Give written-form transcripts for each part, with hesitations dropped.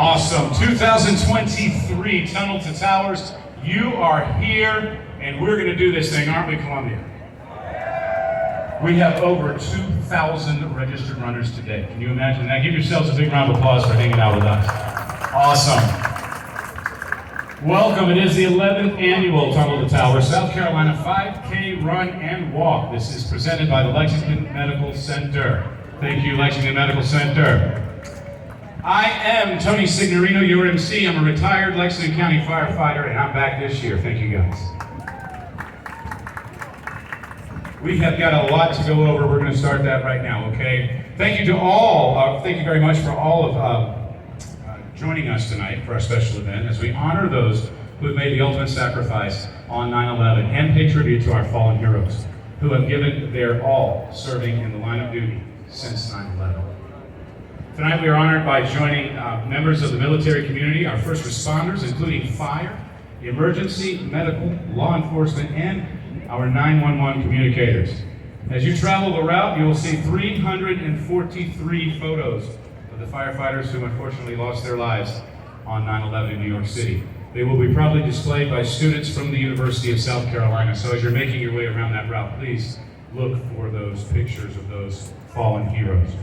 Awesome. 2023 Tunnel to Towers. You are here, and we're going to do this thing, aren't we, Columbia? We have over 2,000 registered runners today. Can you imagine that? Give yourselves a big round of applause for hanging out with us. Awesome. Welcome. It is the 11th annual Tunnel to Towers, South Carolina 5K Run and Walk. This is presented by the Lexington Medical Center. Thank you, Lexington Medical Center. I am Tony Signorino, your MC. I'm a retired Lexington County firefighter, and I'm back this year. Thank you, guys. We have got a lot to go over. We're going to start that right now, okay? Thank you to all. Thank you very much for all of joining us tonight for our special event as we honor those who have made the ultimate sacrifice on 9/11 and pay tribute to our fallen heroes who have given their all serving in the line of duty since 9/11. Tonight we are honored by joining members of the military community, our first responders, including fire, emergency, medical, law enforcement, and our 911 communicators. As you travel the route, you will see 343 photos of the firefighters who unfortunately lost their lives on 9/11 in New York City. They will be proudly displayed by students from the University of South Carolina. So as you're making your way around that route, please look for those pictures of those fallen heroes.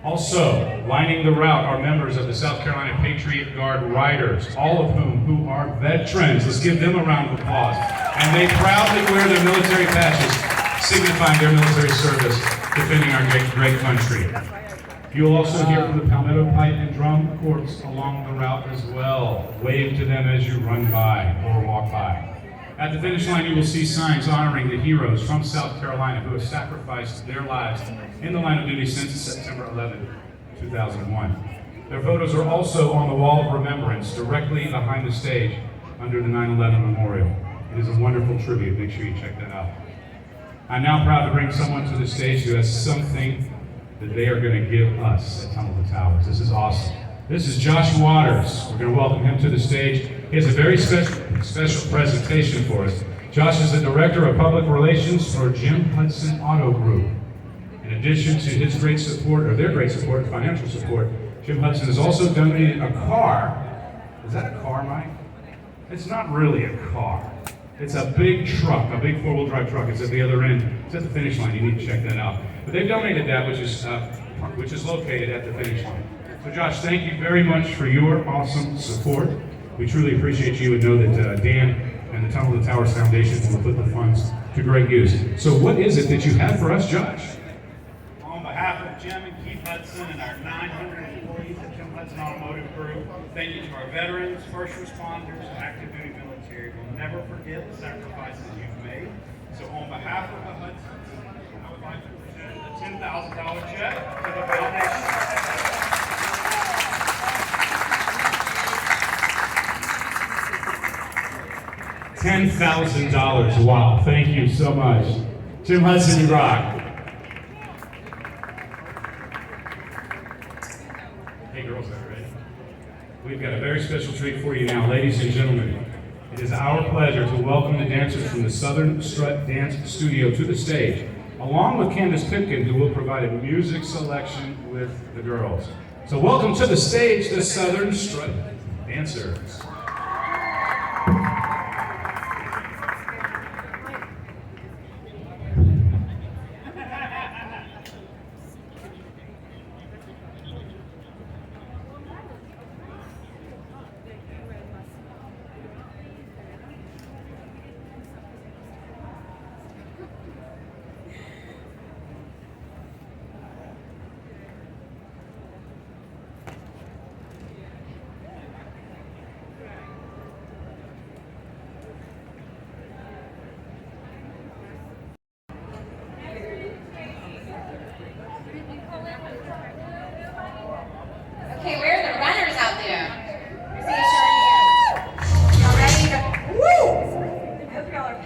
Also, lining the route are members of the South Carolina Patriot Guard Riders, all of who are veterans. Let's give them a round of applause. And they proudly wear their military patches, signifying their military service, defending our great country. You will also hear from the Palmetto Pipe and Drum Corps along the route as well. Wave to them as you run by or walk by. At the finish line, you will see signs honoring the heroes from South Carolina who have sacrificed their lives in the line of duty since September 11, 2001. Their photos are also on the wall of remembrance directly behind the stage under the 9/11 memorial. It is a wonderful tribute. Make sure you check that out. I'm now proud to bring someone to the stage who has something that they are going to give us at Tunnel to Towers. This is awesome. This is Josh Waters. We're going to welcome him to the stage. He has a very special presentation for us. Josh is the Director of Public Relations for Jim Hudson Auto Group. In addition to his great support, or their great support and financial support, Jim Hudson has also donated a car. Is that a car, Mike? It's not really a car. It's a big truck, a big four-wheel drive truck. It's at the other end. It's at the finish line. You need to check that out. But they've donated that, which is located at the finish line. So Josh, thank you very much for your awesome support. We truly appreciate you and know that Dan and the Tunnel to Towers Foundation will put the funds to great use. So what is it that you have for us, Josh? On behalf of Jim and Keith Hudson and our 900 employees at Jim Hudson Automotive Group, thank you to our veterans, first responders, active duty military. We'll never forget the sacrifices you've made. So on behalf of the Hudsons, I would like to present a $10,000 check to the foundation. $10,000. Wow, thank you so much. Jim Hudson, you rock. Hey girls, are you ready? We've got a very special treat for you now, ladies and gentlemen. It is our pleasure to welcome the dancers from the Southern Strut Dance Studio to the stage, along with Candace Pipkin, who will provide a music selection with the girls. So welcome to the stage, the Southern Strut Dancers. Okay, where are the runners out there? I see a shirt here. Y'all ready to woo? I hope y'all are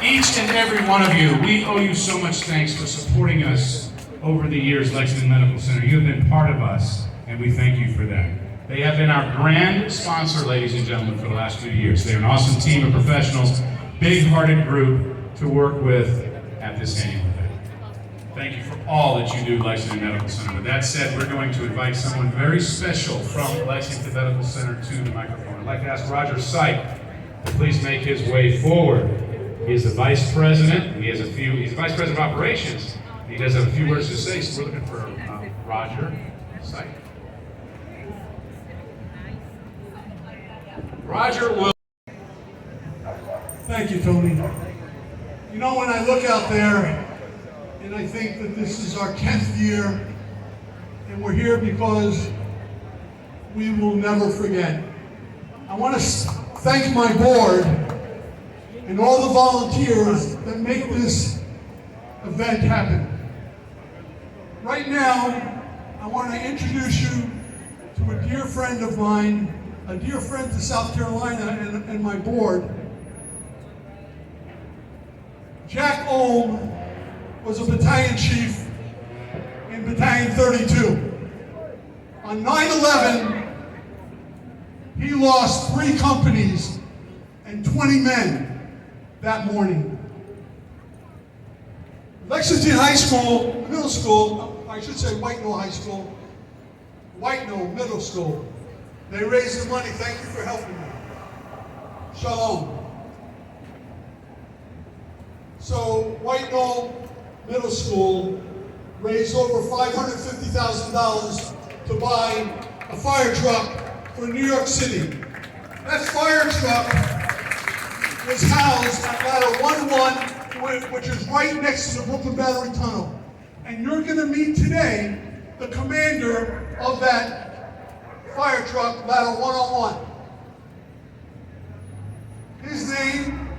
Each and every one of you, we owe you so much thanks for supporting us over the years, Lexington Medical Center. You have been part of us, and we thank you for that. They have been our grand sponsor, ladies and gentlemen, for the last few years. They're an awesome team of professionals, big-hearted group to work with at this annual event. Thank you for all that you do, Lexington Medical Center. With that said, we're going to invite someone very special from Lexington Medical Center to the microphone. I'd like to ask Roger Syke to please make his way forward. He is the Vice President. He's the Vice President of Operations. He does have a few words to say, so we're looking for Roger Syke. Roger will. Thank you, Tony. You know, when I look out there and I think that this is our 10th year and we're here because we will never forget. I want to thank my board and all the volunteers that make this event happen. Right now, I want to introduce you to a dear friend of mine, a dear friend to South Carolina and my board. Jack Ohm was a battalion chief in Battalion 32. On 9/11, he lost 3 companies and 20 men that morning. Lexington High School, middle school, I should say White Knoll High School, White Knoll Middle School, they raised the money. Thank you for helping me. Shalom. So White Knoll Middle School raised over $550,000 to buy a fire truck for New York City. That fire truck was housed at ladder 11, which is right next to the Brooklyn Battery Tunnel. And you're going to meet today the commander of that fire truck, ladder 101. His name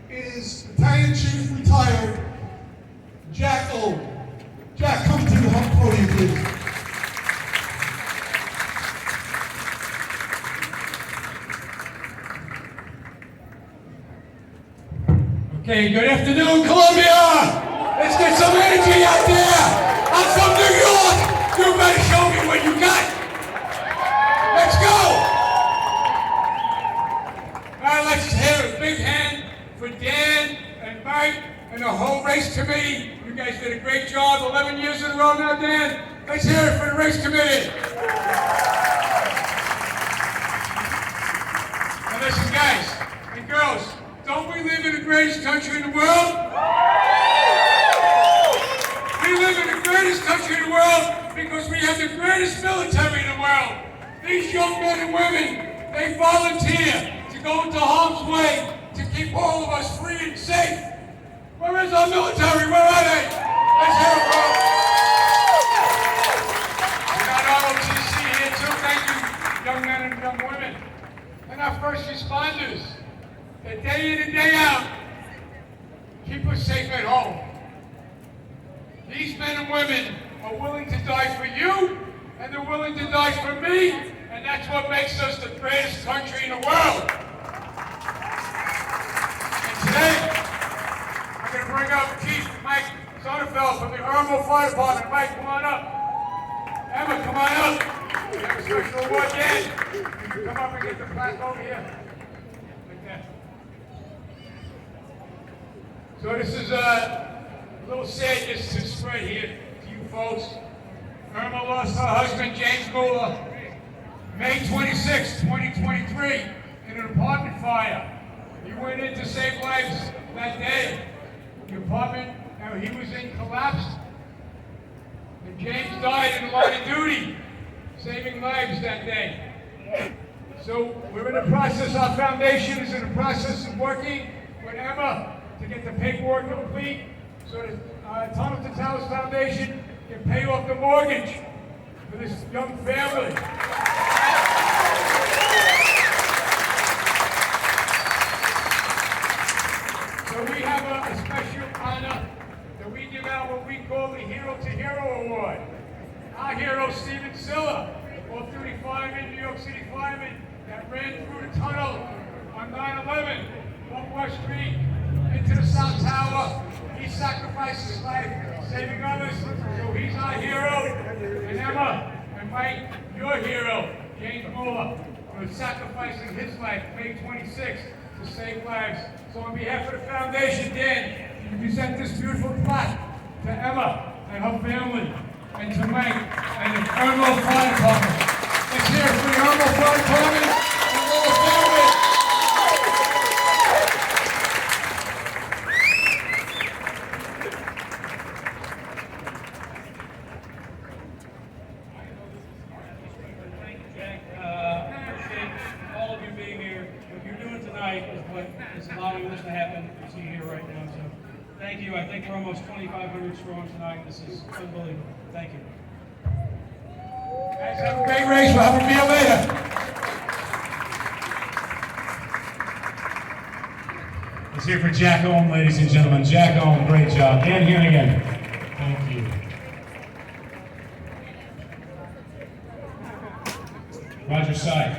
is Battalion Chief Retired Jack Ohm. Jack, come to the podium, please. Okay, good afternoon, Columbia! Let's get some energy out there! I'm from New York! You better show me what you got! Let's go! All right, let's have a big hand for Dan and Mike and the whole race committee. You guys did a great job, 11 years in a row now, Dan. Let's hear it for the race committee. Now listen, guys and girls, don't we live in the greatest country in the world? We live in the greatest country in the world because we have the greatest military in the world. These young men and women, they volunteer to go into harm's way to keep all of us free and safe. Where is our military? Where are they? Let's hear it, bro. We got ROTC here too. Thank you, young men and young women. And our first responders, that day in and day out, keep us safe at home. These men and women are willing to die for you, and they're willing to die for me, and that's what makes us the greatest country in the world. And today, I'm going to bring up Chief Mike Sonnenfeld from the Irmo Fire Department. Mike, come on up. Emma, come on up. We have a special award, Dan. You can come up and get the plaque over here. Like that. So this is a little sadness to spread here to you folks. Irma lost her husband, James Mueller, May 26, 2023, in an apartment fire. He went in to save lives that day. The apartment he was in collapsed, and James died in the line of duty, saving lives that day. So we're in the process, our foundation is in the process of working with Emma to get the paperwork complete so that Tunnel to Towers Foundation can pay off the mortgage for this young family. So we have a special honor that we give out what we call the Hero to Hero Award. Our hero, Stephen Silla, off-duty fireman, New York City fireman, that ran through the tunnel on 9/11, up West Street into to the South Tower. He sacrificed his life, saving others, so he's our hero. And Emma and Mike, your hero, James Mueller, for sacrificing his life May 26th to save lives. So on behalf of the foundation, Dan, you present this beautiful plaque to Emma and her family, and to Mike and the Irmo Fire Department. Let's hear it for the Irmo Fire Department and Mueller family. Thank you, Jack. Appreciate all of you being here. What you're doing tonight is what is allowing this to happen. You see here right now. So thank you. I think we're almost 2,500 strong tonight. This is unbelievable. Thank you. Guys, have a great race. We'll have a meal later. Let's hear for Jack Ohm, ladies and gentlemen. Jack Ohm, great job. Dan Hannigan. Thank you. Roger Syke.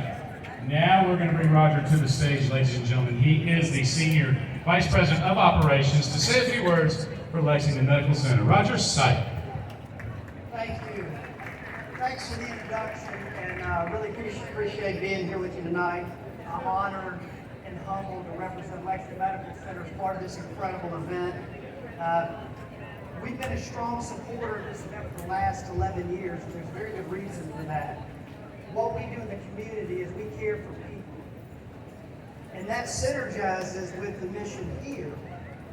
Now we're going to bring Roger to the stage, ladies and gentlemen. He is the Senior Vice President of Operations to say a few words for Lexington Medical Center. Roger Syke. Thank you. Thanks for the introduction, and really appreciate being here with you tonight. I'm honored and humbled to represent Lexington Medical Center as part of this incredible event. We've been a strong supporter of this event for the last 11 years, and there's very good reason for that. What we do in the community is we care for people. And that synergizes with the mission here,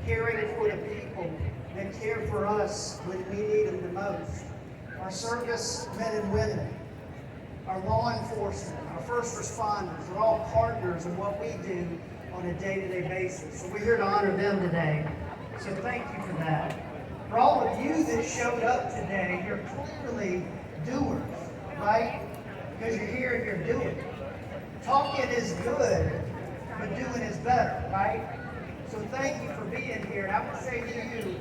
caring for the people that care for us when we need them the most. Our service men and women, our law enforcement, our first responders are all partners in what we do on a day-to-day basis. So we're here to honor them today. So thank you for that. For all of you that showed up today, you're clearly doers, right? Because you're here and you're doing. Talking is good, but doing is better, right? So thank you for being here. And I would say to you,